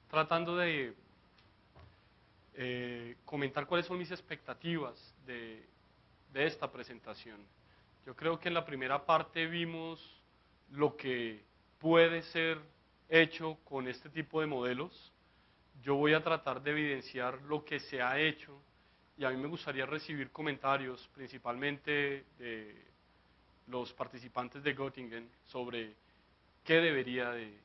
tratando de comentar cuáles son mis expectativas de esta presentación. Yo creo que en la primera parte vimos lo que puede ser hecho con este tipo de modelos. Yo voy a tratar de evidenciar lo que se ha hecho y a mí me gustaría recibir comentarios, principalmente de los participantes de Göttingen, sobre qué debería de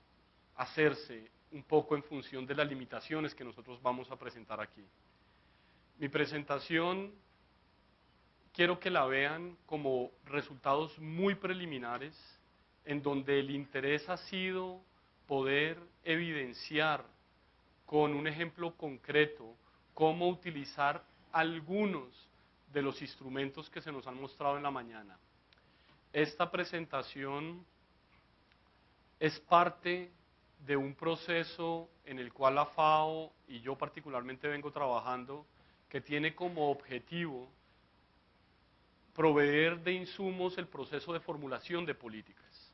hacerse un poco en función de las limitaciones que nosotros vamos a presentar aquí. Mi presentación quiero que la vean como resultados muy preliminares, en donde el interés ha sido poder evidenciar con un ejemplo concreto cómo utilizar algunos de los instrumentos que se nos han mostrado en la mañana. Esta presentación es parte de un proceso en el cual la FAO y yo particularmente vengo trabajando, que tiene como objetivo proveer de insumos el proceso de formulación de políticas.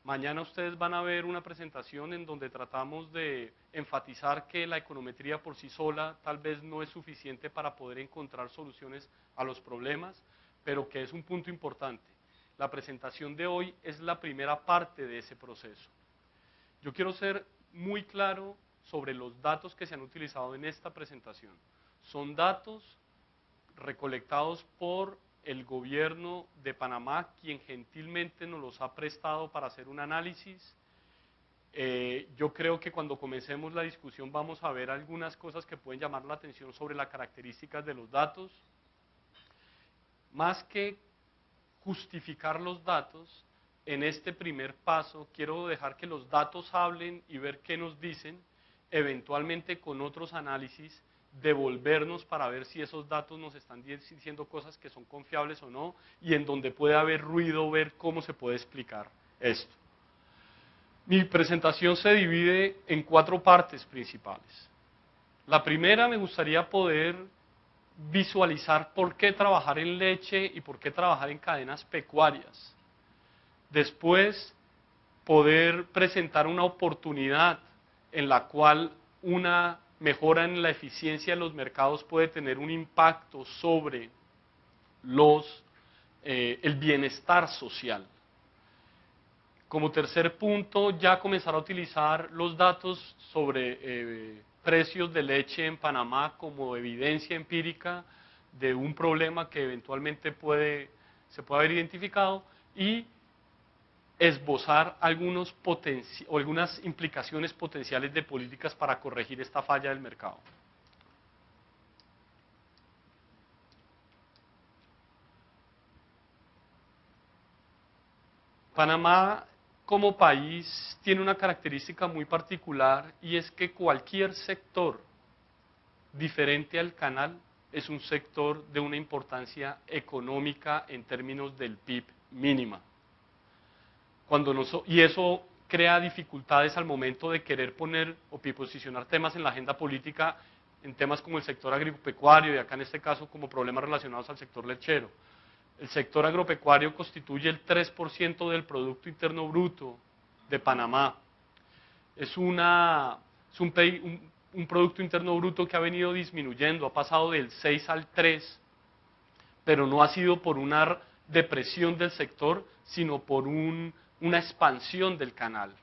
Mañana ustedes van a ver una presentación en donde tratamos de enfatizar que la econometría por sí sola tal vez no es suficiente para poder encontrar soluciones a los problemas, pero que es un punto importante. La presentación de hoy es la primera parte de ese proceso. Yo quiero ser muy claro sobre los datos que se han utilizado en esta presentación. Son datos recolectados por el gobierno de Panamá, quien gentilmente nos los ha prestado para hacer un análisis. Yo creo que cuando comencemos la discusión vamos a ver algunas cosas que pueden llamar la atención sobre las características de los datos. Más que justificar los datos, en este primer paso quiero dejar que los datos hablen y ver qué nos dicen, eventualmente con otros análisis devolvernos para ver si esos datos nos están diciendo cosas que son confiables o no, y en donde puede haber ruido, ver cómo se puede explicar esto. Mi presentación se divide en 4 partes principales. La primera, me gustaría poder visualizar por qué trabajar en leche y por qué trabajar en cadenas pecuarias. Después, poder presentar una oportunidad en la cual una mejora en la eficiencia de los mercados puede tener un impacto sobre el bienestar social. Como tercer punto, ya comenzar a utilizar los datos sobre precios de leche en Panamá como evidencia empírica de un problema que eventualmente se puede haber identificado, y esbozar algunas implicaciones potenciales de políticas para corregir esta falla del mercado. Panamá como país tiene una característica muy particular, y es que cualquier sector diferente al canal es un sector de una importancia económica en términos del PIB mínima. Y eso crea dificultades al momento de querer poner o posicionar temas en la agenda política, en temas como el sector agropecuario, y acá en este caso como problemas relacionados al sector lechero. El sector agropecuario constituye el 3% del Producto Interno Bruto de Panamá. Es un Producto Interno Bruto que ha venido disminuyendo, ha pasado del 6 al 3, pero no ha sido por una depresión del sector, sino por una expansión del canal.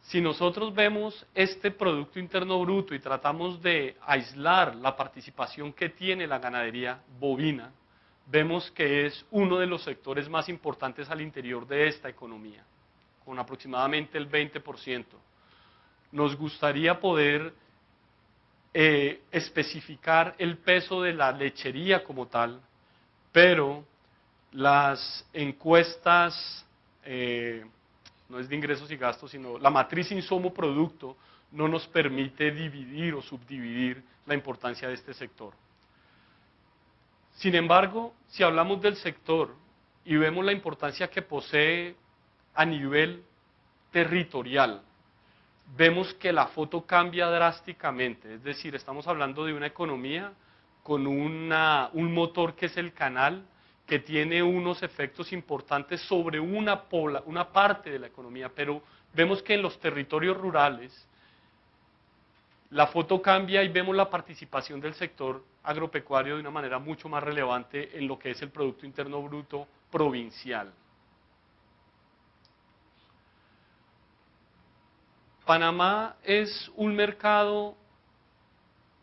Si nosotros vemos este Producto Interno Bruto y tratamos de aislar la participación que tiene la ganadería bovina, vemos que es uno de los sectores más importantes al interior de esta economía, con aproximadamente el 20%. Nos gustaría poder especificar el peso de la lechería como tal, pero las encuestas, no es de ingresos y gastos, sino la matriz insumo-producto, no nos permite dividir o subdividir la importancia de este sector. Sin embargo, si hablamos del sector y vemos la importancia que posee a nivel territorial, vemos que la foto cambia drásticamente. Es decir, estamos hablando de una economía con un motor que es el canal, que tiene unos efectos importantes sobre una parte de la economía, pero vemos que en los territorios rurales la foto cambia y vemos la participación del sector agropecuario de una manera mucho más relevante en lo que es el Producto Interno Bruto provincial. Panamá es un mercado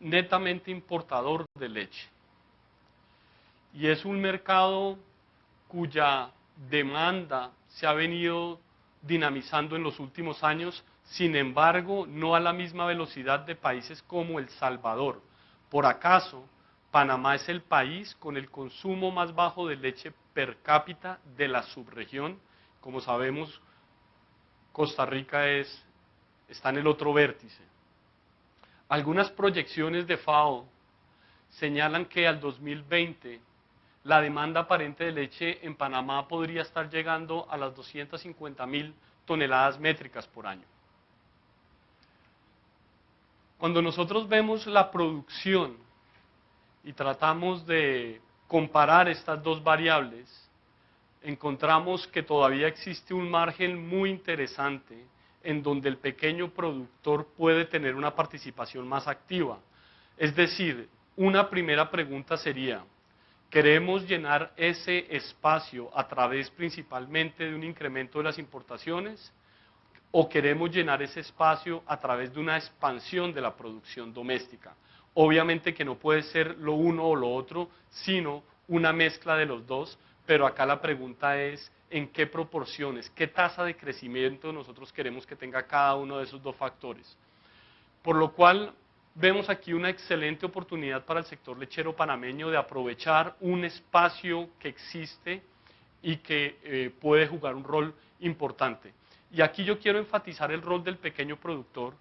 netamente importador de leche y es un mercado cuya demanda se ha venido dinamizando en los últimos años, sin embargo, no a la misma velocidad de países como El Salvador. Por acaso, Panamá es el país con el consumo más bajo de leche per cápita de la subregión. Como sabemos, Costa Rica está en el otro vértice. Algunas proyecciones de FAO señalan que al 2020 la demanda aparente de leche en Panamá podría estar llegando a las 250.000 toneladas métricas por año. Cuando nosotros vemos la producción y tratamos de comparar estas dos variables, encontramos que todavía existe un margen muy interesante en donde el pequeño productor puede tener una participación más activa. Es decir, una primera pregunta sería, ¿queremos llenar ese espacio a través principalmente de un incremento de las importaciones? ¿O queremos llenar ese espacio a través de una expansión de la producción doméstica? Obviamente que no puede ser lo uno o lo otro, sino una mezcla de los dos, pero acá la pregunta es en qué proporciones, qué tasa de crecimiento nosotros queremos que tenga cada uno de esos dos factores. Por lo cual vemos aquí una excelente oportunidad para el sector lechero panameño de aprovechar un espacio que existe y que puede jugar un rol importante. Y aquí yo quiero enfatizar el rol del pequeño productor,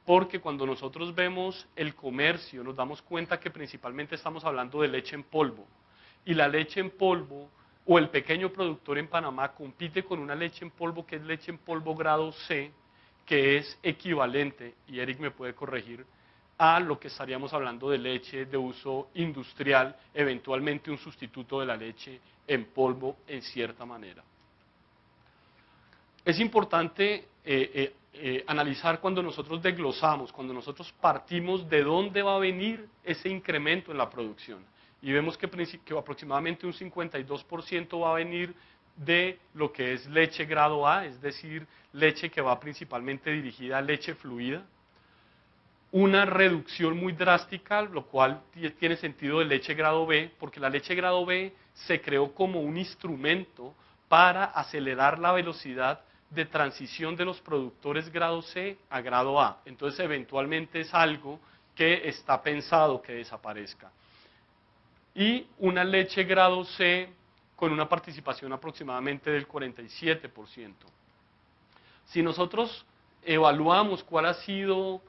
porque cuando nosotros vemos el comercio nos damos cuenta que principalmente estamos hablando de leche en polvo. Y la leche en polvo, o el pequeño productor en Panamá, compite con una leche en polvo que es leche en polvo grado C, que es equivalente, y Eric me puede corregir, a lo que estaríamos hablando de leche de uso industrial, eventualmente un sustituto de la leche en polvo en cierta manera. Es importante analizar cuando nosotros desglosamos, cuando nosotros partimos de dónde va a venir ese incremento en la producción. Y vemos que aproximadamente un 52% va a venir de lo que es leche grado A, es decir, leche que va principalmente dirigida a leche fluida. Una reducción muy drástica, lo cual tiene sentido de leche grado B, porque la leche grado B se creó como un instrumento para acelerar la velocidad de transición de los productores grado C a grado A. Entonces, eventualmente es algo que está pensado que desaparezca. Y una leche grado C con una participación aproximadamente del 47%. Si nosotros evaluamos cuál ha sido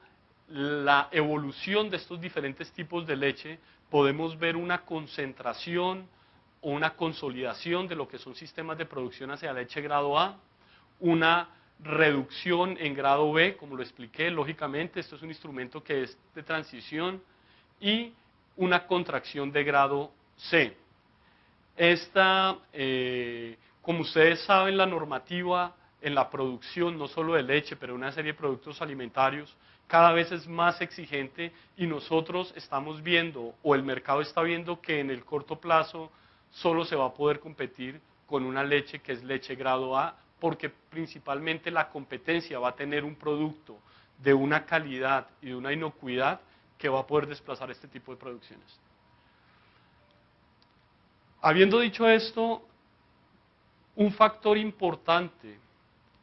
la evolución de estos diferentes tipos de leche, podemos ver una concentración o una consolidación de lo que son sistemas de producción hacia leche grado A, una reducción en grado B, como lo expliqué, lógicamente, esto es un instrumento que es de transición, y una contracción de grado C. Como ustedes saben, la normativa en la producción, no solo de leche, pero una serie de productos alimentarios, cada vez es más exigente y nosotros estamos viendo, o el mercado está viendo, que en el corto plazo solo se va a poder competir con una leche que es leche grado A, porque principalmente la competencia va a tener un producto de una calidad y de una inocuidad que va a poder desplazar este tipo de producciones. Habiendo dicho esto, un factor importante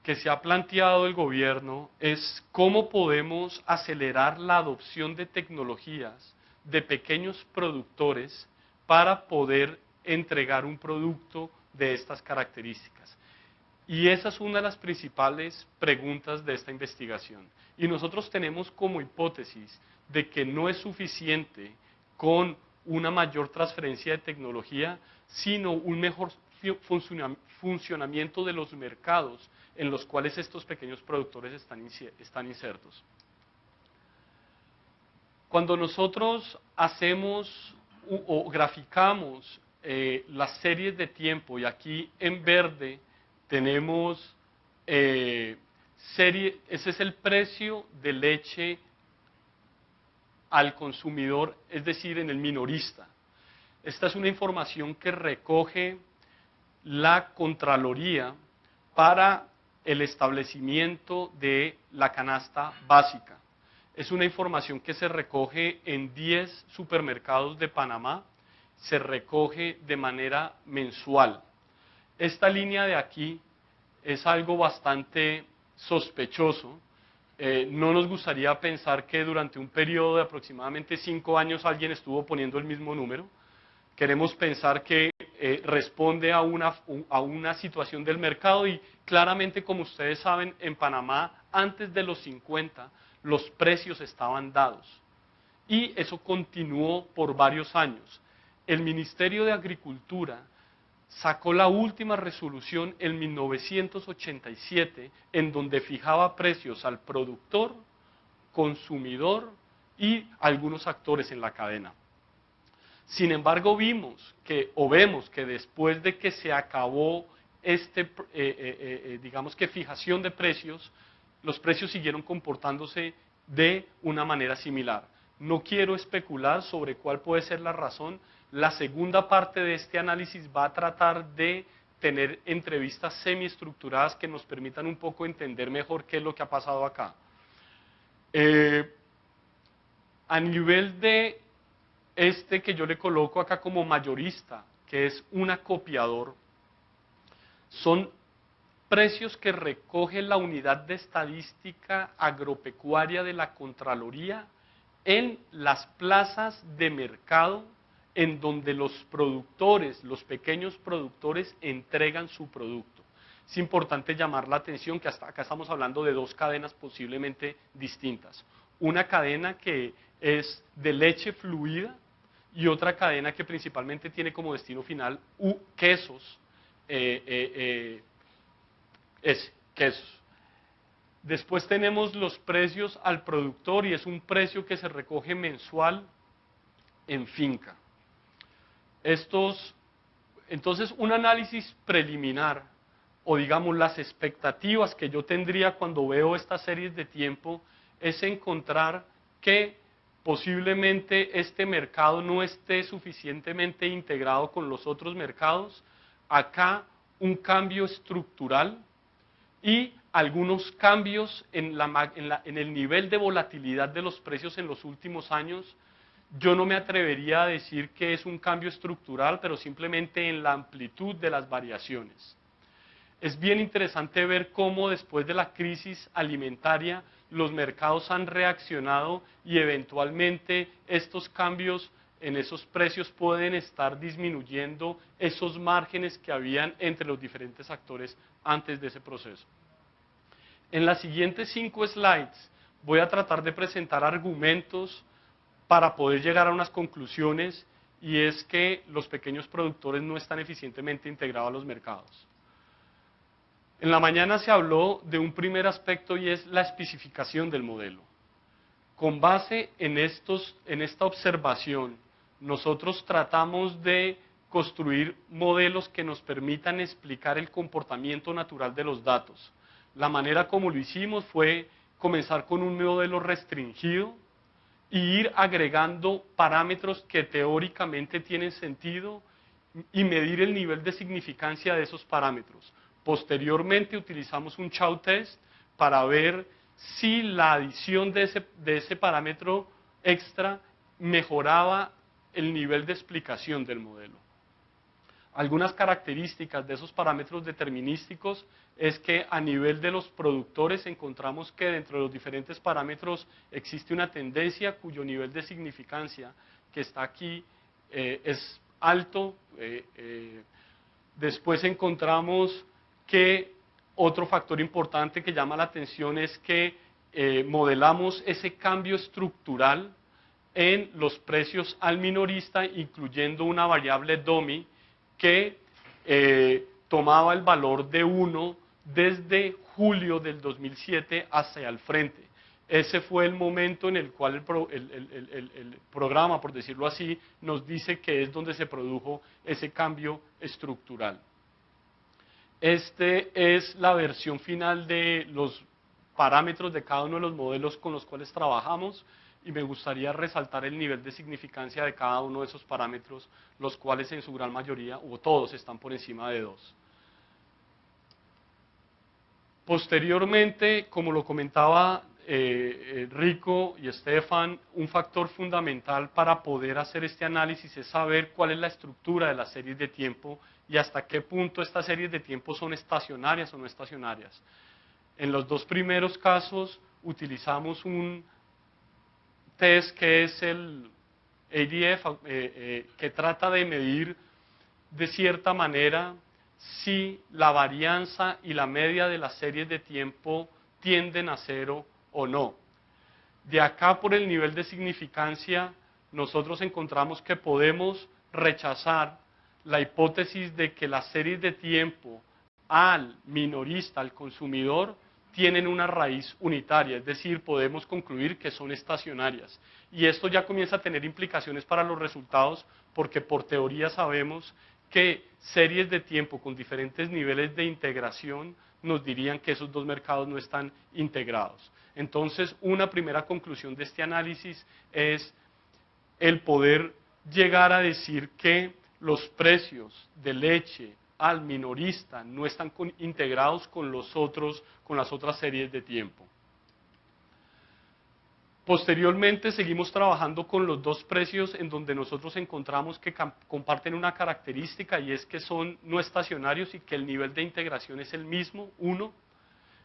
que se ha planteado el gobierno es cómo podemos acelerar la adopción de tecnologías de pequeños productores para poder entregar un producto de estas características. Y esa es una de las principales preguntas de esta investigación. Y nosotros tenemos como hipótesis de que no es suficiente con una mayor transferencia de tecnología, sino un mejor funcionamiento de los mercados en los cuales estos pequeños productores están insertos. Cuando nosotros hacemos o graficamos las series de tiempo, y aquí en verde tenemos ese es el precio de leche al consumidor, es decir, en el minorista. Esta es una información que recoge la Contraloría para el establecimiento de la canasta básica. Es una información que se recoge en 10 supermercados de Panamá, se recoge de manera mensual. Esta línea de aquí es algo bastante sospechoso. No nos gustaría pensar que durante un periodo de aproximadamente 5 años alguien estuvo poniendo el mismo número. Queremos pensar que responde a una situación del mercado y claramente, como ustedes saben, en Panamá antes de los 50 los precios estaban dados y eso continuó por varios años. El Ministerio de Agricultura sacó la última resolución en 1987 en donde fijaba precios al productor, consumidor y algunos actores en la cadena. Sin embargo, vemos que después de que se acabó digamos que fijación de precios, los precios siguieron comportándose de una manera similar. No quiero especular sobre cuál puede ser la razón. La segunda parte de este análisis va a tratar de tener entrevistas semiestructuradas que nos permitan un poco entender mejor qué es lo que ha pasado acá. A nivel de que yo le coloco acá como mayorista, que es un acopiador, son precios que recoge la unidad de estadística agropecuaria de la Contraloría en las plazas de mercado en donde los productores, los pequeños productores entregan su producto. Es importante llamar la atención que hasta acá estamos hablando de dos cadenas posiblemente distintas. Una cadena que es de leche fluida y otra cadena que principalmente tiene como destino final quesos, quesos. Después tenemos los precios al productor y es un precio que se recoge mensual en finca. Entonces, un análisis preliminar, o digamos las expectativas que yo tendría cuando veo estas series de tiempo, es encontrar que posiblemente este mercado no esté suficientemente integrado con los otros mercados. Acá un cambio estructural y algunos cambios en el nivel de volatilidad de los precios en los últimos años. Yo no me atrevería a decir que es un cambio estructural, pero simplemente en la amplitud de las variaciones. Es bien interesante ver cómo después de la crisis alimentaria los mercados han reaccionado y eventualmente estos cambios en esos precios pueden estar disminuyendo esos márgenes que habían entre los diferentes actores antes de ese proceso. En las siguientes 5 slides voy a tratar de presentar argumentos para poder llegar a unas conclusiones, y es que los pequeños productores no están eficientemente integrados a los mercados. En la mañana se habló de un primer aspecto y es la especificación del modelo. Con base en esta observación, nosotros tratamos de construir modelos que nos permitan explicar el comportamiento natural de los datos. La manera como lo hicimos fue comenzar con un modelo restringido e ir agregando parámetros que teóricamente tienen sentido y medir el nivel de significancia de esos parámetros. Posteriormente utilizamos un Chow test para ver si la adición de ese parámetro extra mejoraba el nivel de explicación del modelo. Algunas características de esos parámetros determinísticos es que a nivel de los productores encontramos que dentro de los diferentes parámetros existe una tendencia cuyo nivel de significancia que está aquí es alto. Después encontramos que otro factor importante que llama la atención es que modelamos ese cambio estructural en los precios al minorista, incluyendo una variable DOMI que tomaba el valor de 1 desde julio del 2007 hacia el frente. Ese fue el momento en el cual el programa, por decirlo así, nos dice que es donde se produjo ese cambio estructural. Esta es la versión final de los parámetros de cada uno de los modelos con los cuales trabajamos y me gustaría resaltar el nivel de significancia de cada uno de esos parámetros, los cuales en su gran mayoría, o todos, están por encima de 2. Posteriormente, como lo comentaba Rico y Estefan, un factor fundamental para poder hacer este análisis es saber cuál es la estructura de las series de tiempo y hasta qué punto estas series de tiempo son estacionarias o no estacionarias. En los dos primeros casos utilizamos un test que es el ADF, que trata de medir de cierta manera si la varianza y la media de las series de tiempo tienden a cero o no. De acá, por el nivel de significancia, nosotros encontramos que podemos rechazar la hipótesis de que las series de tiempo al minorista, al consumidor, tienen una raíz unitaria, es decir, podemos concluir que son estacionarias. Y esto ya comienza a tener implicaciones para los resultados, porque por teoría sabemos que series de tiempo con diferentes niveles de integración nos dirían que esos dos mercados no están integrados. Entonces, una primera conclusión de este análisis es el poder llegar a decir que los precios de leche al minorista no están integrados con las otras series de tiempo. Posteriormente seguimos trabajando con los dos precios en donde nosotros encontramos que comparten una característica y es que son no estacionarios y que el nivel de integración es el mismo, 1,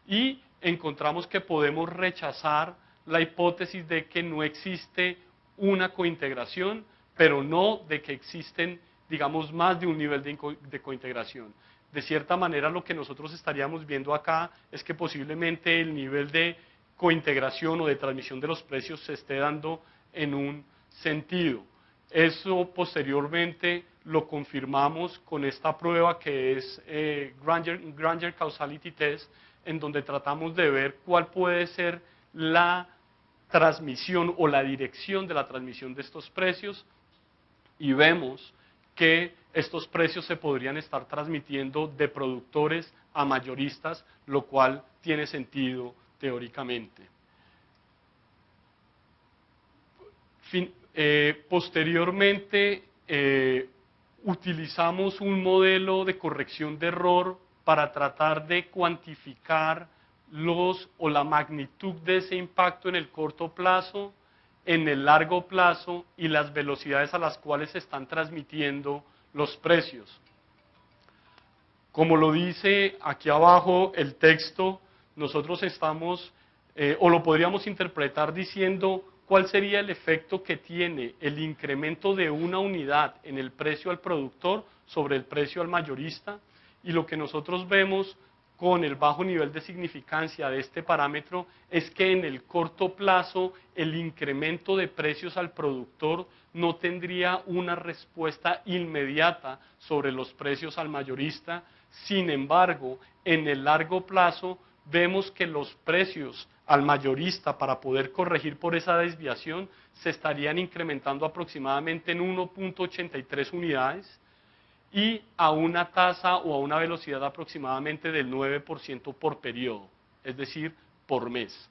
y encontramos que podemos rechazar la hipótesis de que no existe una cointegración, pero no de que existen, digamos, más de un nivel de cointegración. De cierta manera, lo que nosotros estaríamos viendo acá es que posiblemente el nivel de cointegración o de transmisión de los precios se esté dando en un sentido. Eso posteriormente lo confirmamos con esta prueba que es Granger Causality Test, en donde tratamos de ver cuál puede ser la transmisión o la dirección de la transmisión de estos precios y vemos que estos precios se podrían estar transmitiendo de productores a mayoristas, lo cual tiene sentido teóricamente. Posteriormente, utilizamos un modelo de corrección de error para tratar de cuantificar la magnitud de ese impacto en el corto plazo, en el largo plazo y las velocidades a las cuales se están transmitiendo los precios. Como lo dice aquí abajo el texto, nosotros estamos, o lo podríamos interpretar diciendo cuál sería el efecto que tiene el incremento de una unidad en el precio al productor sobre el precio al mayorista, y lo que nosotros vemos con el bajo nivel de significancia de este parámetro es que en el corto plazo el incremento de precios al productor no tendría una respuesta inmediata sobre los precios al mayorista. Sin embargo, en el largo plazo vemos que los precios al mayorista para poder corregir por esa desviación se estarían incrementando aproximadamente en 1.83 unidades y a una tasa o a una velocidad aproximadamente del 9% por periodo, es decir, por mes.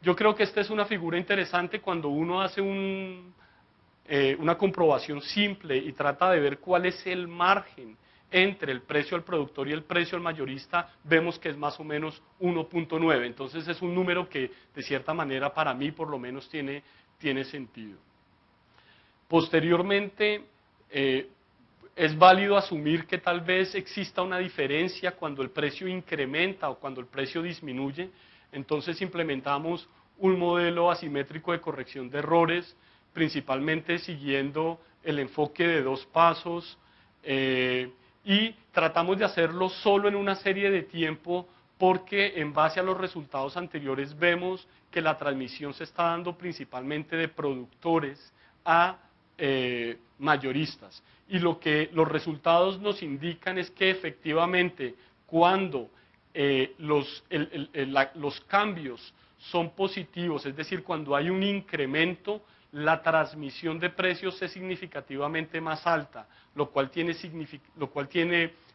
Yo creo que esta es una figura interesante cuando uno hace una comprobación simple y trata de ver cuál es el margen entre el precio al productor y el precio al mayorista, vemos que es más o menos 1.9. Entonces es un número que de cierta manera para mí por lo menos tiene sentido. Posteriormente, es válido asumir que tal vez exista una diferencia cuando el precio incrementa o cuando el precio disminuye. Entonces implementamos un modelo asimétrico de corrección de errores, principalmente siguiendo el enfoque de 2 pasos, y tratamos de hacerlo solo en una serie de tiempo porque en base a los resultados anteriores vemos que la transmisión se está dando principalmente de productores a mayoristas. Y lo que los resultados nos indican es que efectivamente cuando los cambios son positivos, es decir, cuando hay un incremento, la transmisión de precios es significativamente más alta, lo cual tiene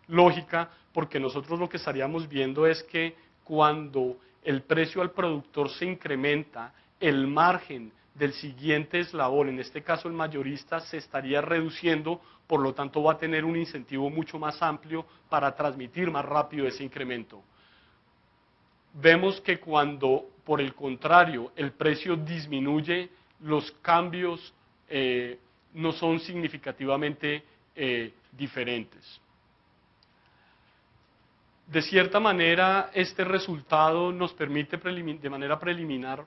lógica, porque nosotros lo que estaríamos viendo es que cuando el precio al productor se incrementa, el margen del siguiente eslabón, en este caso el mayorista, se estaría reduciendo, por lo tanto va a tener un incentivo mucho más amplio para transmitir más rápido ese incremento. Vemos que cuando, por el contrario, el precio disminuye, los cambios no son significativamente diferentes. De cierta manera, este resultado nos permite de manera preliminar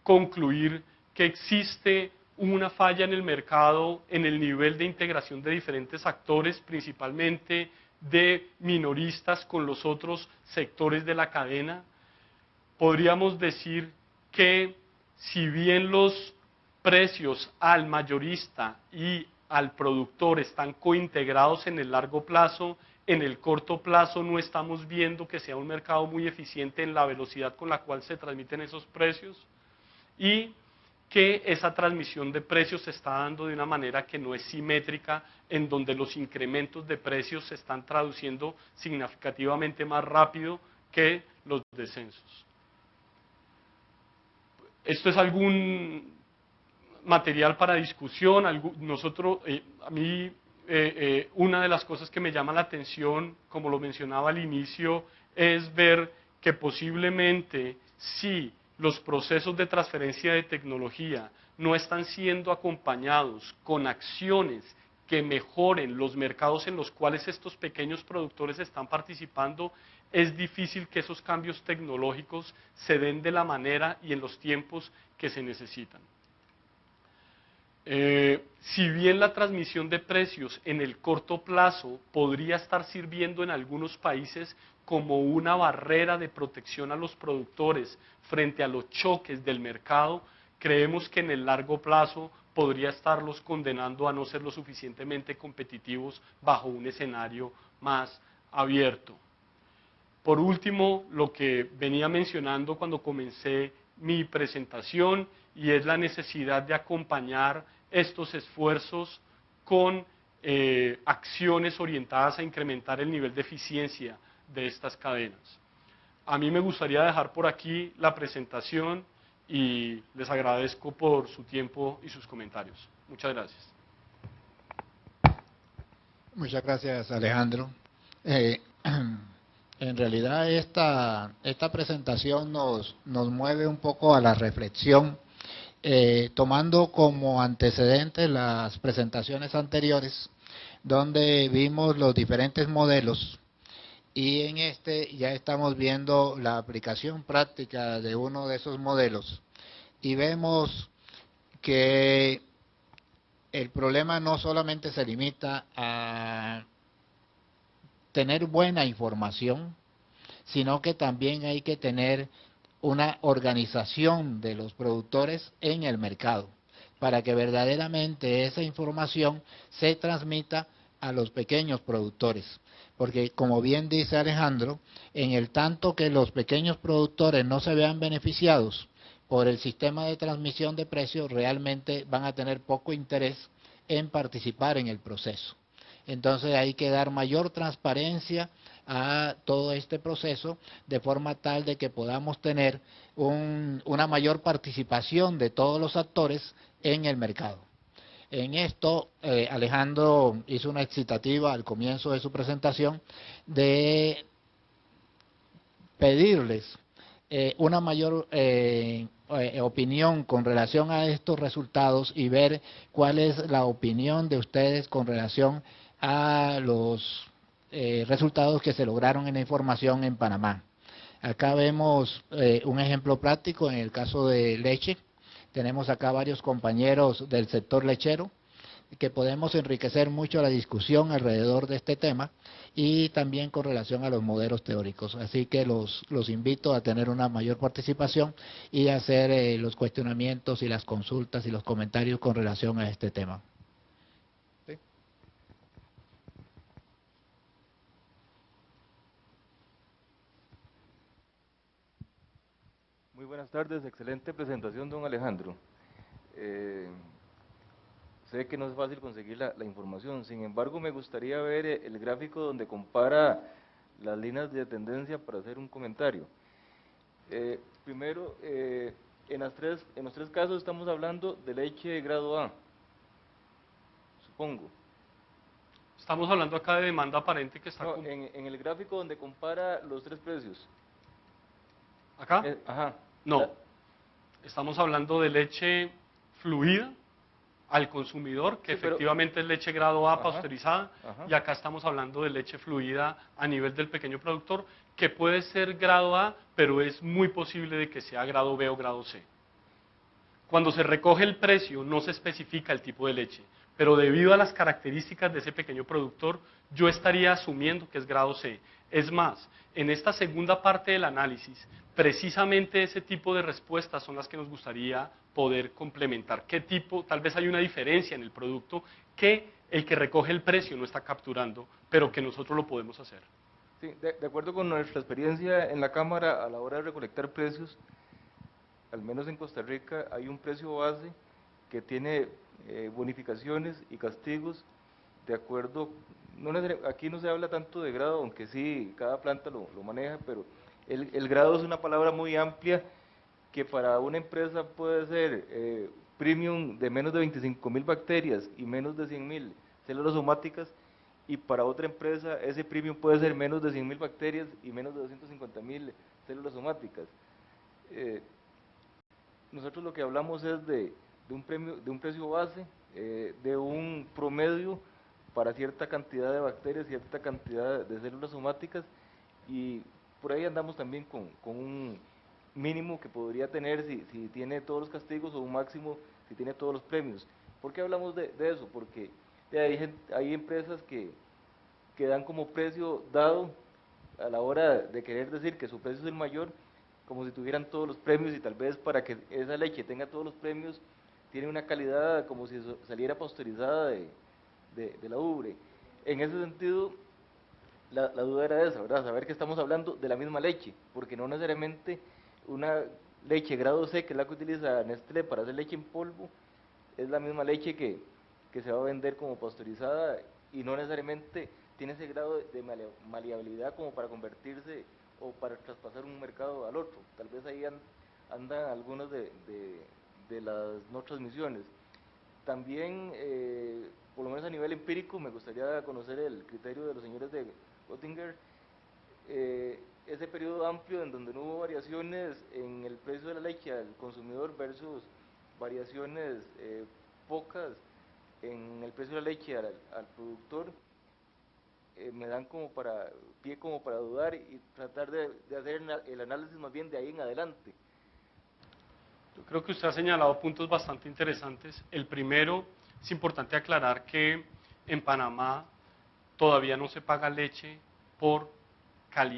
concluir que existe una falla en el mercado en el nivel de integración de diferentes actores, principalmente de minoristas con los otros sectores de la cadena. Podríamos decir que si bien los precios al mayorista y al productor están cointegrados en el largo plazo, en el corto plazo no estamos viendo que sea un mercado muy eficiente en la velocidad con la cual se transmiten esos precios y que esa transmisión de precios se está dando de una manera que no es simétrica, en donde los incrementos de precios se están traduciendo significativamente más rápido que los descensos. Esto es algún material para discusión. Nosotros, a mí, una de las cosas que me llama la atención, como lo mencionaba al inicio, es ver que posiblemente si los procesos de transferencia de tecnología no están siendo acompañados con acciones que mejoren los mercados en los cuales estos pequeños productores están participando, es difícil que esos cambios tecnológicos se den de la manera y en los tiempos que se necesitan. Si bien la transmisión de precios en el corto plazo podría estar sirviendo en algunos países como una barrera de protección a los productores frente a los choques del mercado, creemos que en el largo plazo podría estarlos condenando a no ser lo suficientemente competitivos bajo un escenario más abierto. Por último, lo que venía mencionando cuando comencé mi presentación, y es la necesidad de acompañar estos esfuerzos con acciones orientadas a incrementar el nivel de eficiencia de estas cadenas. A mí me gustaría dejar por aquí la presentación y les agradezco por su tiempo y sus comentarios. Muchas gracias. Muchas gracias, Alejandro. En realidad esta presentación nos mueve un poco a la reflexión, tomando como antecedentes las presentaciones anteriores, donde vimos los diferentes modelos, y en este ya estamos viendo la aplicación práctica de uno de esos modelos, y vemos que el problema no solamente se limita a tener buena información, sino que también hay que tener una organización de los productores en el mercado, para que verdaderamente esa información se transmita a los pequeños productores. Porque como bien dice Alejandro, en el tanto que los pequeños productores no se vean beneficiados por el sistema de transmisión de precios, realmente van a tener poco interés en participar en el proceso. Entonces hay que dar mayor transparencia a todo este proceso, de forma tal de que podamos tener una mayor participación de todos los actores en el mercado. En esto, Alejandro hizo una excitativa al comienzo de su presentación de pedirles una mayor opinión con relación a estos resultados y ver cuál es la opinión de ustedes con relación a los resultados que se lograron en la información en Panamá. Acá vemos un ejemplo práctico en el caso de leche. Tenemos acá varios compañeros del sector lechero que podemos enriquecer mucho la discusión alrededor de este tema y también con relación a los modelos teóricos. Así que los invito a tener una mayor participación y a hacer los cuestionamientos y las consultas y los comentarios con relación a este tema. ¿Sí? Muy buenas tardes, excelente presentación, don Alejandro. Sé que no es fácil conseguir la información, sin embargo me gustaría ver el gráfico donde compara las líneas de tendencia para hacer un comentario. Primero, en los tres casos estamos hablando de leche de grado A, supongo. Estamos hablando acá de demanda aparente que está No, en el gráfico donde compara los tres precios. acá. Ajá. No, estamos hablando de leche fluida al consumidor, que Sí, pero, efectivamente es leche grado A ajá, pasteurizada, ajá. y acá estamos hablando de leche fluida a nivel del pequeño productor, que puede ser grado A, pero es muy posible de que sea grado B o grado C. Cuando se recoge el precio no se especifica el tipo de leche, pero debido a las características de ese pequeño productor, yo estaría asumiendo que es grado C. Es más, en esta segunda parte del análisis, precisamente ese tipo de respuestas son las que nos gustaría poder complementar. ¿Qué tipo? Tal vez hay una diferencia en el producto que el que recoge el precio no está capturando, pero que nosotros lo podemos hacer. Sí, de acuerdo con nuestra experiencia en la Cámara a la hora de recolectar precios, al menos en Costa Rica hay un precio base que tiene bonificaciones y castigos de acuerdo, aquí no se habla tanto de grado, aunque sí, cada planta lo maneja, pero el grado es una palabra muy amplia que para una empresa puede ser premium de menos de 25.000 bacterias y menos de 100.000 células somáticas, y para otra empresa ese premium puede ser menos de 100.000 bacterias y menos de 250.000 células somáticas. Nosotros lo que hablamos es de un precio base, de un promedio para cierta cantidad de bacterias, cierta cantidad de células somáticas, y por ahí andamos también con un mínimo que podría tener si tiene todos los castigos, o un máximo si tiene todos los premios. ¿Por qué hablamos de eso? Porque hay empresas que dan como precio dado a la hora de querer decir que su precio es el mayor, como si tuvieran todos los premios, y tal vez para que esa leche tenga todos los premios, tiene una calidad como si saliera pasteurizada de la ubre. En ese sentido, la duda era esa, ¿verdad? Saber que estamos hablando de la misma leche, porque no necesariamente una leche grado C, que es la que utiliza Nestlé para hacer leche en polvo, es la misma leche que se va a vender como pasteurizada, y no necesariamente tiene ese grado de maleabilidad como para convertirse o para traspasar un mercado al otro. Tal vez ahí andan algunas de las no transmisiones. También, por lo menos a nivel empírico, me gustaría conocer el criterio de los señores de Oettinger, ese periodo amplio en donde no hubo variaciones en el precio de la leche al consumidor versus variaciones pocas en el precio de la leche al productor, me dan como pie como para dudar y tratar de hacer el análisis más bien de ahí en adelante. Yo creo que usted ha señalado puntos bastante interesantes. El primero, es importante aclarar que en Panamá todavía no se paga leche por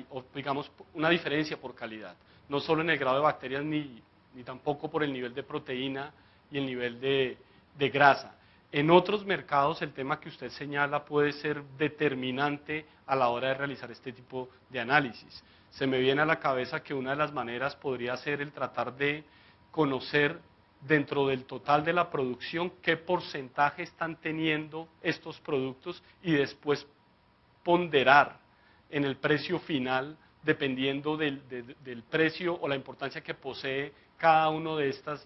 o digamos una diferencia por calidad, no solo en el grado de bacterias ni tampoco por el nivel de proteína y el nivel de grasa. En otros mercados el tema que usted señala puede ser determinante a la hora de realizar este tipo de análisis. Se me viene a la cabeza que una de las maneras podría ser el tratar de conocer dentro del total de la producción qué porcentaje están teniendo estos productos, y después ponderar en el precio final dependiendo del precio o la importancia que posee cada uno de estos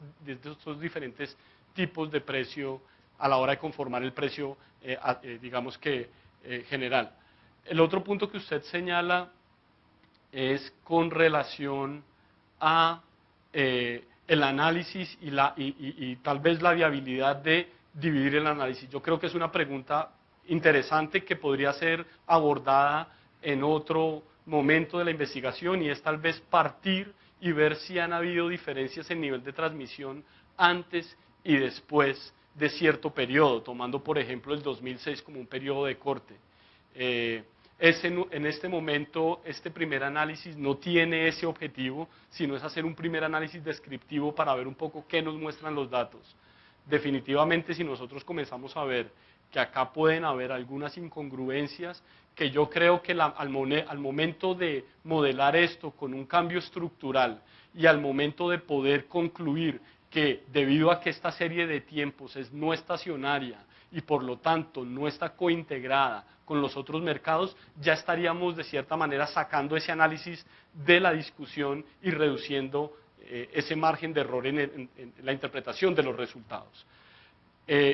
diferentes tipos de precio a la hora de conformar el precio, digamos que general. El otro punto que usted señala es con relación a el análisis y tal vez la viabilidad de dividir el análisis. Yo creo que es una pregunta interesante que podría ser abordada en otro momento de la investigación, y es tal vez partir y ver si han habido diferencias en nivel de transmisión antes y después de cierto periodo, tomando por ejemplo el 2006 como un periodo de corte. En este momento, este primer análisis no tiene ese objetivo, sino es hacer un primer análisis descriptivo para ver un poco qué nos muestran los datos. Definitivamente, si nosotros comenzamos a ver que acá pueden haber algunas incongruencias, que yo creo que al momento de modelar esto con un cambio estructural y al momento de poder concluir que debido a que esta serie de tiempos es no estacionaria y por lo tanto no está cointegrada con los otros mercados, ya estaríamos de cierta manera sacando ese análisis de la discusión y reduciendo ese margen de error en la interpretación de los resultados.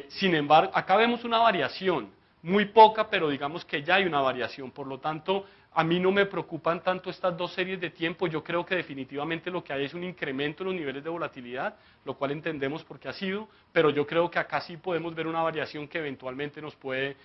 Sin embargo, acá vemos una variación, muy poca, pero digamos que ya hay una variación. Por lo tanto, a mí no me preocupan tanto estas dos series de tiempo. Yo creo que definitivamente lo que hay es un incremento en los niveles de volatilidad, lo cual entendemos por qué ha sido, pero yo creo que acá sí podemos ver una variación que eventualmente nos puede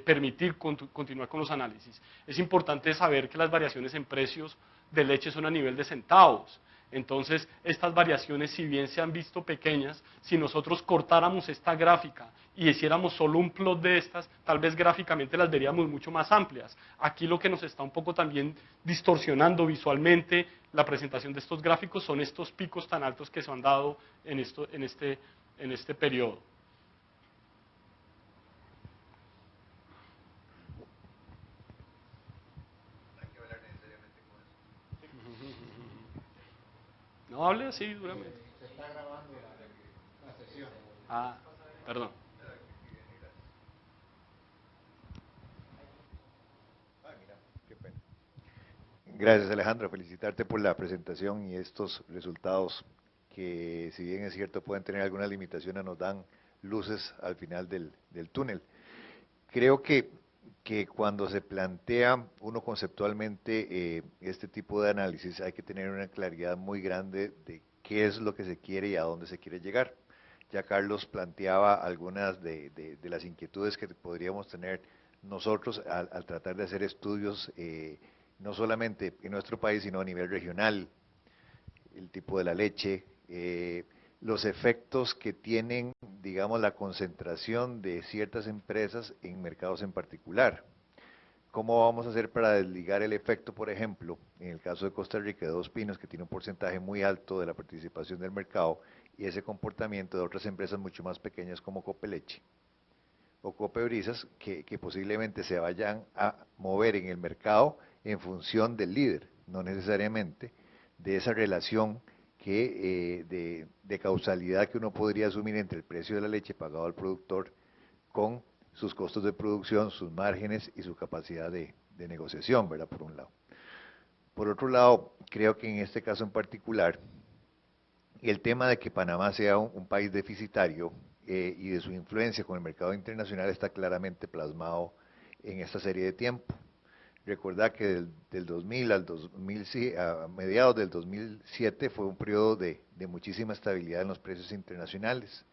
permitir continuar con los análisis. Es importante saber que las variaciones en precios de leche son a nivel de centavos. Entonces, estas variaciones, si bien se han visto pequeñas, si nosotros cortáramos esta gráfica y hiciéramos solo un plot de estas, tal vez gráficamente las veríamos mucho más amplias. Aquí lo que nos está un poco también distorsionando visualmente la presentación de estos gráficos son estos picos tan altos que se han dado en este periodo. No hable así duramente. Se está grabando la sesión. Ah, perdón. Qué pena. Gracias, Alejandro. Felicitarte por la presentación y estos resultados que, si bien es cierto, pueden tener algunas limitaciones, nos dan luces al final del túnel. Creo que cuando se plantea uno conceptualmente este tipo de análisis hay que tener una claridad muy grande de qué es lo que se quiere y a dónde se quiere llegar. Ya Carlos planteaba algunas de las inquietudes que podríamos tener nosotros al tratar de hacer estudios no solamente en nuestro país, sino a nivel regional, el tipo de la leche, los efectos que tienen, digamos, la concentración de ciertas empresas en mercados en particular. ¿Cómo vamos a hacer para desligar el efecto, por ejemplo, en el caso de Costa Rica, de Dos Pinos, que tiene un porcentaje muy alto de la participación del mercado, y ese comportamiento de otras empresas mucho más pequeñas como Copeleche o Copebrisas, que posiblemente se vayan a mover en el mercado en función del líder, no necesariamente de esa relación de causalidad que uno podría asumir entre el precio de la leche pagado al productor con sus costos de producción, sus márgenes y su capacidad de negociación, ¿verdad? Por un lado. Por otro lado, creo que en este caso en particular, el tema de que Panamá sea un país deficitario y de su influencia con el mercado internacional está claramente plasmado en esta serie de tiempo. Recordad que del 2000 al 2000, a mediados del 2007 fue un periodo de muchísima estabilidad en los precios internacionales.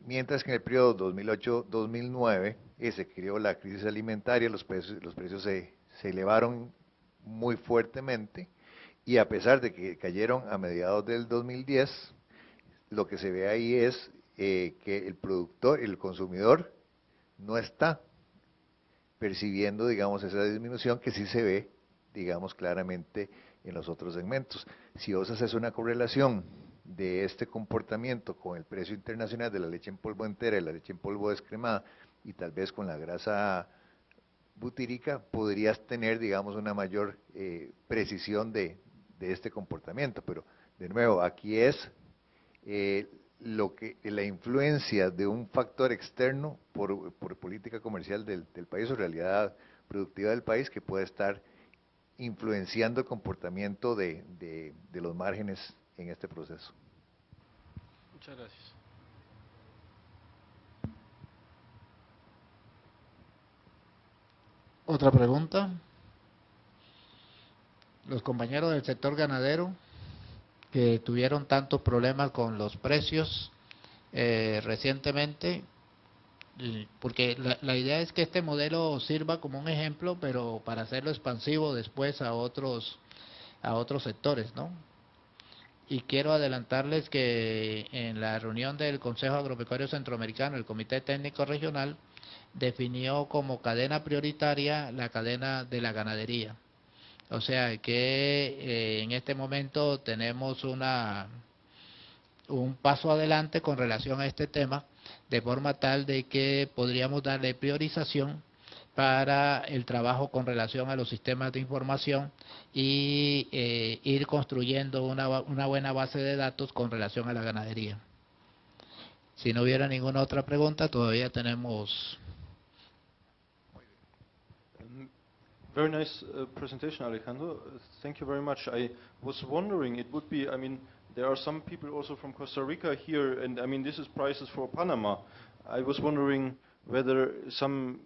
Mientras que en el periodo 2008-2009 se creó la crisis alimentaria, los precios se elevaron muy fuertemente y a pesar de que cayeron a mediados del 2010, lo que se ve ahí es que el productor, el consumidor, no está percibiendo, digamos, esa disminución que sí se ve, digamos, claramente en los otros segmentos. Si vos haces una correlación de este comportamiento con el precio internacional de la leche en polvo entera y la leche en polvo descremada y tal vez con la grasa butírica, podrías tener, digamos, una mayor precisión de este comportamiento. Pero, de nuevo, aquí es la influencia de un factor externo por política comercial del país o realidad productiva del país que puede estar influenciando el comportamiento de los márgenes en este proceso. Muchas gracias. Otra pregunta. Los compañeros del sector ganadero que tuvieron tantos problemas con los precios recientemente, porque la idea es que este modelo sirva como un ejemplo, pero para hacerlo expansivo después a otros sectores, ¿no? Y quiero adelantarles que en la reunión del Consejo Agropecuario Centroamericano, el Comité Técnico Regional definió como cadena prioritaria la cadena de la ganadería. O sea que en este momento tenemos un paso adelante con relación a este tema, de forma tal de que podríamos darle priorización para el trabajo con relación a los sistemas de información y ir construyendo una buena base de datos con relación a la ganadería. Si no hubiera ninguna otra pregunta, todavía tenemos... Very nice presentation, Alejandro. Thank you very much. I was wondering, it would be, I mean, there are some people also from Costa Rica here, and I mean, this is prices for Panama. I was wondering whether some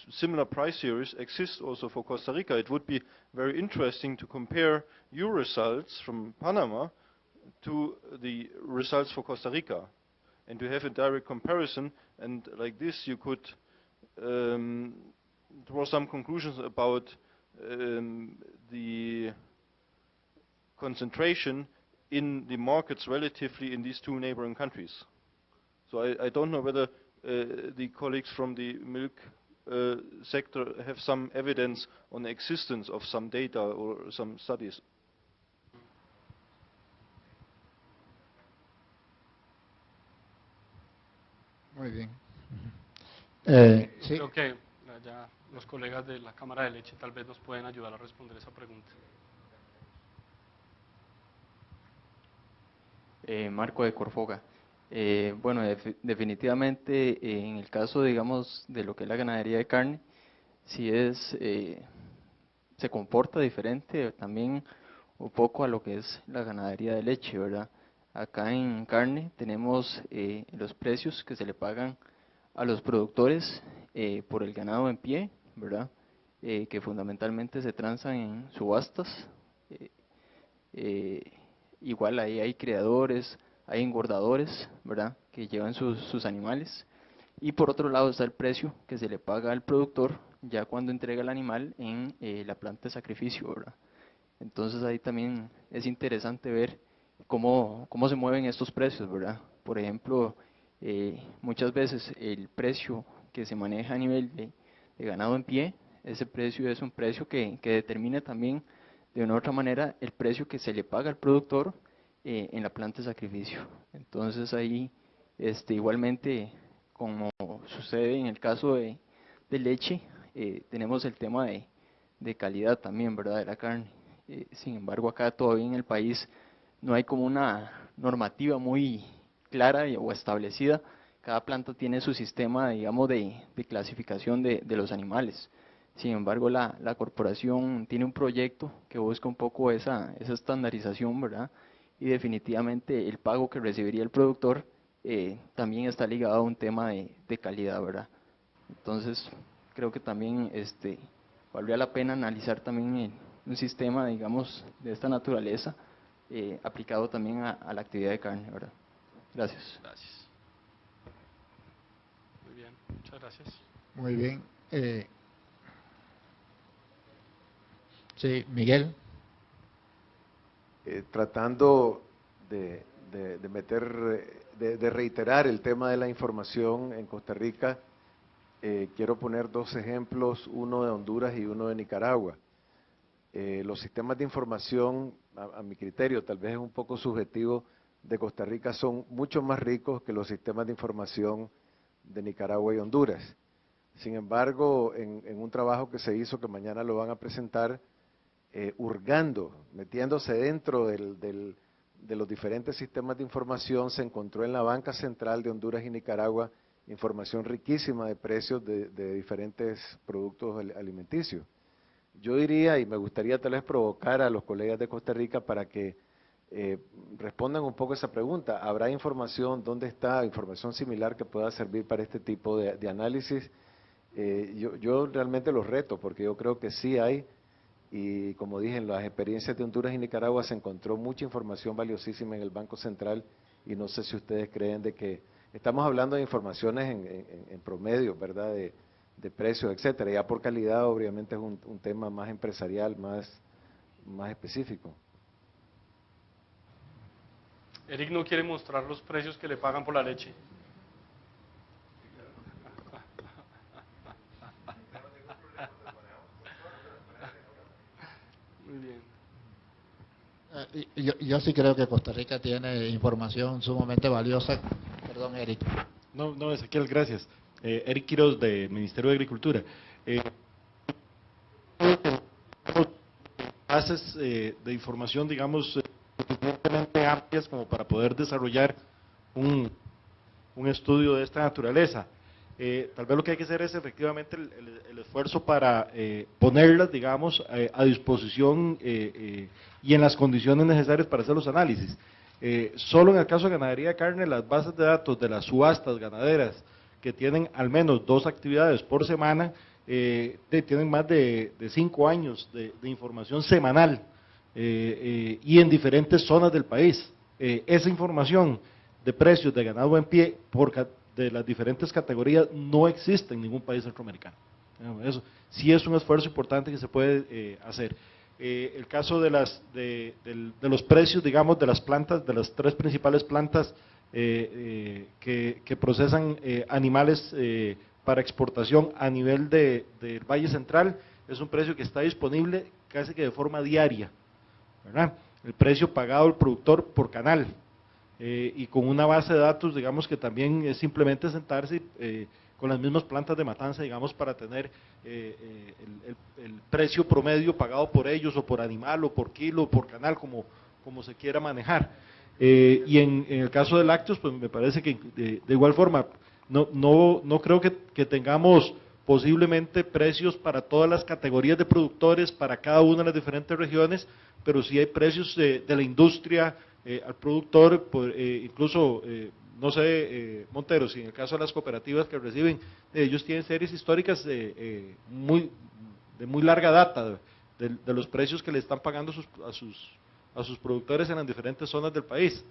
similar price series exist also for Costa Rica. It would be very interesting to compare your results from Panama to the results for Costa Rica, and to have a direct comparison, and like this you could draw some conclusions about the concentration in the markets relatively in these two neighboring countries. So I don't know whether the colleagues from the milk sector have some evidence on the existence of some data or some studies. Muy bien. Sí. Creo que ya los colegas de la Cámara de Leche tal vez nos pueden ayudar a responder esa pregunta. Marco de Corfoga. Bueno, definitivamente en el caso, digamos, de lo que es la ganadería de carne, sí se comporta diferente también un poco a lo que es la ganadería de leche, ¿verdad? Acá en carne tenemos los precios que se le pagan a los productores por el ganado en pie, ¿verdad? Que fundamentalmente se transan en subastas. Igual ahí hay criadores, hay engordadores, ¿verdad?, que llevan sus animales. Y por otro lado está el precio que se le paga al productor ya cuando entrega el animal en la planta de sacrificio, ¿verdad? Entonces ahí también es interesante ver cómo se mueven estos precios, ¿verdad? Por ejemplo, muchas veces el precio que se maneja a nivel de ganado en pie, ese precio es un precio que determina también de una u otra manera el precio que se le paga al productor en la planta de sacrificio. Entonces ahí igualmente, como sucede en el caso de leche, tenemos el tema de calidad también, ¿verdad?, de la carne. Sin embargo, acá todavía en el país no hay como una normativa muy clara o establecida. Cada planta tiene su sistema, digamos, de clasificación de los animales. Sin embargo, la corporación tiene un proyecto que busca un poco esa estandarización, ¿verdad? Y definitivamente el pago que recibiría el productor también está ligado a un tema de calidad, ¿verdad? Entonces, creo que también valdría la pena analizar también un sistema, digamos, de esta naturaleza aplicado también a la actividad de carne, ¿verdad? Gracias. Gracias. Muy bien, muchas gracias. Muy bien. Sí, Miguel. Tratando de reiterar el tema de la información en Costa Rica, quiero poner dos ejemplos, uno de Honduras y uno de Nicaragua. Los sistemas de información, a mi criterio, tal vez es un poco subjetivo, de Costa Rica son mucho más ricos que los sistemas de información de Nicaragua y Honduras. Sin embargo, en un trabajo que se hizo, que mañana lo van a presentar, hurgando, metiéndose dentro de los diferentes sistemas de información, se encontró en la banca central de Honduras y Nicaragua información riquísima de precios de diferentes productos alimenticios. Yo diría, y me gustaría tal vez provocar a los colegas de Costa Rica para que respondan un poco esa pregunta. ¿Habrá información, dónde está información similar que pueda servir para este tipo de análisis? Yo realmente los reto, porque yo creo que sí hay, y como dije, en las experiencias de Honduras y Nicaragua se encontró mucha información valiosísima en el Banco Central, y no sé si ustedes creen de que estamos hablando de informaciones en promedio, ¿verdad?, de precios, etcétera. Ya por calidad, obviamente, es un tema más empresarial, más específico. Eric no quiere mostrar los precios que le pagan por la leche. Muy bien. Yo sí creo que Costa Rica tiene información sumamente valiosa. Perdón, Eric. No, Ezequiel, gracias. Eric Quiroz, del Ministerio de Agricultura. Bases de información, digamos, suficientemente amplias como para poder desarrollar un estudio de esta naturaleza. Tal vez lo que hay que hacer es efectivamente el esfuerzo para ponerlas, digamos, a disposición y en las condiciones necesarias para hacer los análisis. Solo en el caso de ganadería de carne, las bases de datos de las subastas ganaderas que tienen al menos 2 actividades por semana, tienen más de 5 años de información semanal y en diferentes zonas del país. Esa información de precios de ganado en pie de las diferentes categorías no existe en ningún país centroamericano. Eso sí es un esfuerzo importante que se puede hacer. El caso de los precios, digamos, de las plantas, de las 3 principales plantas que procesan animales para exportación a nivel del Valle Central, es un precio que está disponible casi que de forma diaria, ¿verdad? El precio pagado al productor por canal, y con una base de datos, digamos, que también es simplemente sentarse con las mismas plantas de matanza, digamos, para tener el precio promedio pagado por ellos, o por animal, o por kilo, o por canal, como se quiera manejar. Y en el caso de lácteos, pues me parece que de igual forma, no creo que tengamos posiblemente precios para todas las categorías de productores, para cada una de las diferentes regiones, pero sí hay precios de la industria al productor, incluso, no sé, Montero, si en el caso de las cooperativas que reciben, ellos tienen series históricas de muy larga data, de los precios que le están pagando a sus productores en las diferentes zonas del país.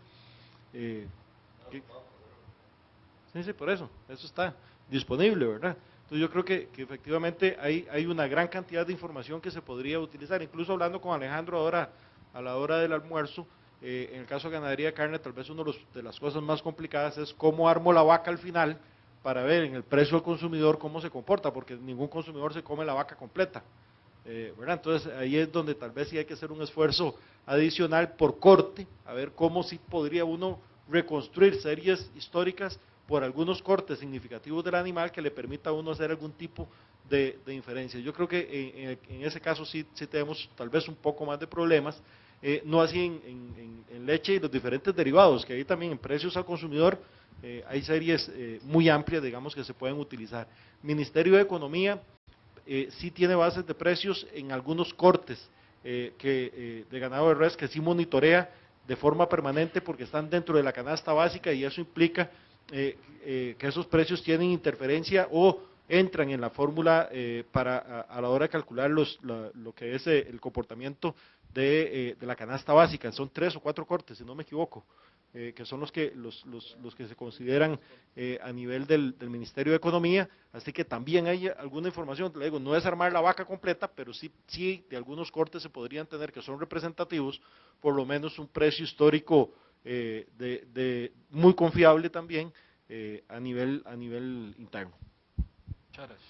Sí, por eso está disponible, ¿verdad? Entonces yo creo que efectivamente hay una gran cantidad de información que se podría utilizar, incluso hablando con Alejandro ahora a la hora del almuerzo. En el caso de ganadería de carne, tal vez una de las cosas más complicadas es cómo armo la vaca al final para ver en el precio al consumidor cómo se comporta, porque ningún consumidor se come la vaca completa, ¿verdad? Entonces ahí es donde tal vez sí hay que hacer un esfuerzo adicional por corte, a ver cómo sí podría uno reconstruir series históricas por algunos cortes significativos del animal que le permita a uno hacer algún tipo de inferencia. Yo creo que en ese caso sí tenemos tal vez un poco más de problemas, no así en leche y los diferentes derivados, que ahí también en precios al consumidor hay series muy amplias, digamos, que se pueden utilizar. Ministerio de Economía sí tiene bases de precios en algunos cortes de ganado de res, que sí monitorea de forma permanente porque están dentro de la canasta básica, y eso implica que esos precios tienen interferencia o entran en la fórmula a la hora de calcular lo que es el comportamiento de la canasta básica. Son 3 o 4 cortes, si no me equivoco, que son los que se consideran a nivel del Ministerio de Economía. Así que también hay alguna información, le digo, no es armar la vaca completa, pero sí de algunos cortes se podrían tener que son representativos, por lo menos un precio histórico muy confiable también a nivel interno. Muchas gracias.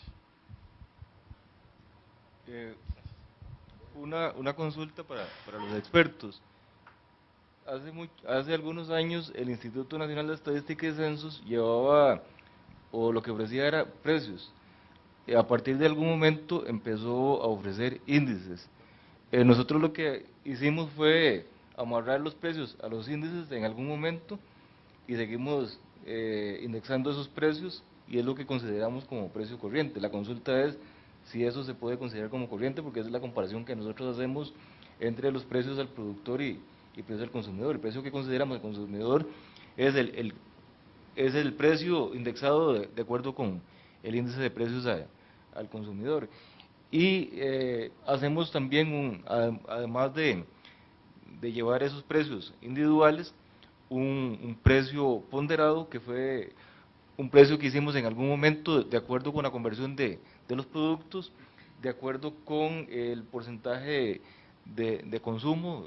Una consulta para los expertos. Hace algunos años el Instituto Nacional de Estadística y Censos llevaba, o lo que ofrecía era precios. A partir de algún momento empezó a ofrecer índices. Nosotros lo que hicimos fue amarrar los precios a los índices en algún momento y seguimos indexando esos precios, y es lo que consideramos como precio corriente. La consulta es si eso se puede considerar como corriente, porque esa es la comparación que nosotros hacemos entre los precios al productor y precio al consumidor. El precio que consideramos al consumidor es el precio indexado de acuerdo con el índice de precios al consumidor. Y hacemos también, además de llevar esos precios individuales, un precio ponderado, que fue un precio que hicimos en algún momento de acuerdo con la conversión de los productos, de acuerdo con el porcentaje de consumo,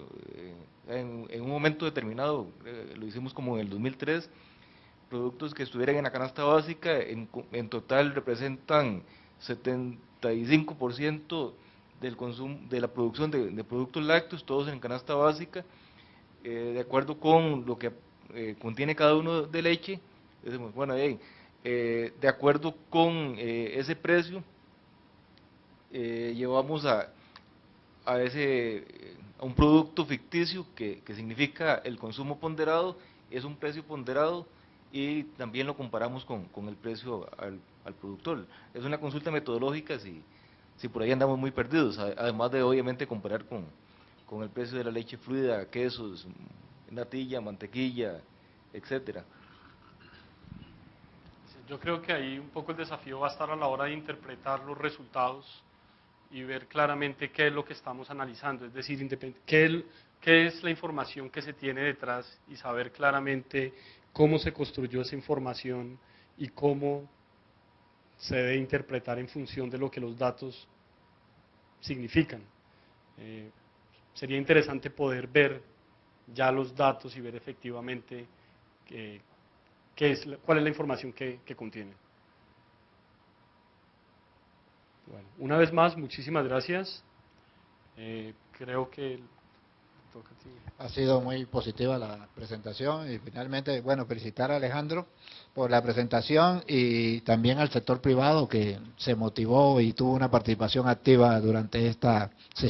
en un momento determinado, lo hicimos como en el 2003, productos que estuvieran en la canasta básica, en total representan 75% del consumo, de la producción de productos lácteos, todos en canasta básica, de acuerdo con lo que contiene cada uno de leche. Decimos, bueno, de acuerdo con ese precio, llevamos a un producto ficticio que significa el consumo ponderado, es un precio ponderado y también lo comparamos con el precio al productor. Es una consulta metodológica si por ahí andamos muy perdidos, además de obviamente comparar con el precio de la leche fluida, quesos, natilla, mantequilla, etcétera. Yo creo que ahí un poco el desafío va a estar a la hora de interpretar los resultados y ver claramente qué es lo que estamos analizando, es decir, qué es la información que se tiene detrás y saber claramente cómo se construyó esa información y cómo se debe interpretar en función de lo que los datos significan. Sería interesante poder ver ya los datos y ver efectivamente cuál es la información que contiene. Bueno, una vez más, muchísimas gracias. Creo que toca a ti. Ha sido muy positiva la presentación y finalmente, bueno, felicitar a Alejandro por la presentación y también al sector privado que se motivó y tuvo una participación activa durante esta sesión.